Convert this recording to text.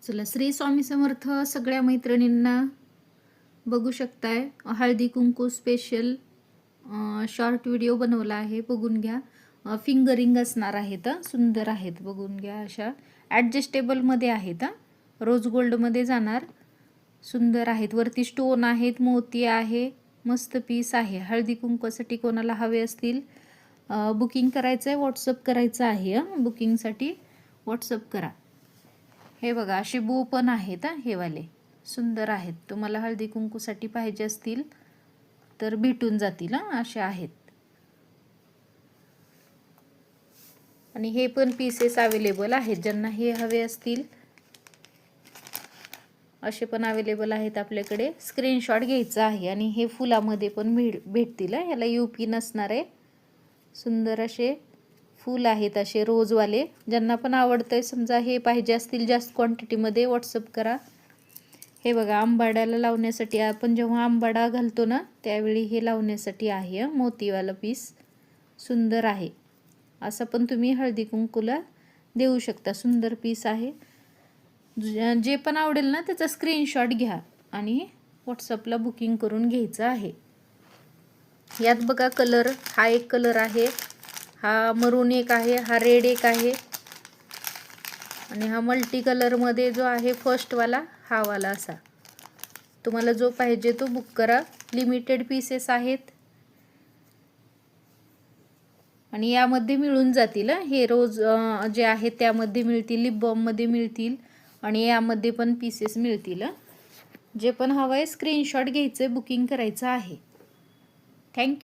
चला, श्री स्वामी समर्थ सगळ्या मैत्रिणींना. बघू शकताय Haldi Kunku special short video बनवला आहे, बघून घ्या. फिंगरिंग असणार आहेत, सुंदर आहेत, बघून घ्या. अशा ॲडजस्टेबलमध्ये आहेत, रोज गोल्डमध्ये जाणार, सुंदर आहेत. वरती स्टोन आहेत, मोती आहे, मस्त पीस आहे. हळदी कुंकूसाठी कोणाला हवे असतील बुकिंग करायचं आहे, व्हॉट्सअप करायचं आहे. बुकिंगसाठी व्हॉट्सअप करा. हे बघा, असे बो पण आहेत, हे वाले सुंदर आहेत. तुम्हाला हळदी कुंकूसाठी पाहिजे असतील तर भेटून जातील. असे आहेत. आणि हे पण पीसेस अवेलेबल आहेत, ज्यांना हे हवे असतील असे पण अवेलेबल आहेत आपल्याकडे. स्क्रीनशॉट घ्यायचा आहे. आणि हे फुलामध्ये पण भेटतील. याला UP नसणार आहे. सुंदर असे फूल आहेत, असे रोजवाले. ज्यांना पण आवडतंय, समजा हे पाहिजे असतील जास्त क्वांटिटीमध्ये, व्हॉट्सअप करा. हे बघा, आंबाड्याला लावण्यासाठी, आपण जेव्हा आंबाडा घालतो ना त्यावेळी हे लावण्यासाठी आहे. मोतीवाला पीस सुंदर आहे. असं पण तुम्ही हळदी कुंकूला देऊ शकता. सुंदर पीस आहे. जे पण आवडेल ना त्याचा स्क्रीनशॉट घ्या आणि व्हॉट्सअपला बुकिंग करून घ्यायचं आहे. यात बघा कलर, हा एक कलर आहे, हा मरून एक आहे, हा रेड एक आहे, आणि हा मल्टी कलरमध्ये जो आहे फर्स्टवाला, हा वाला. असा तुम्हाला जो पाहिजे तो बुक करा. लिमिटेड पीसेस आहेत आणि यामध्ये मिळून जातील. हे रोज जे आहेत त्यामध्ये मिळतील, लिप बाममध्ये मिळतील, आणि यामध्ये पण पीसेस मिळतील. जे पण हवं आहे स्क्रीनशॉट घ्यायचं, बुकिंग करायचं आहे. थँक्यू.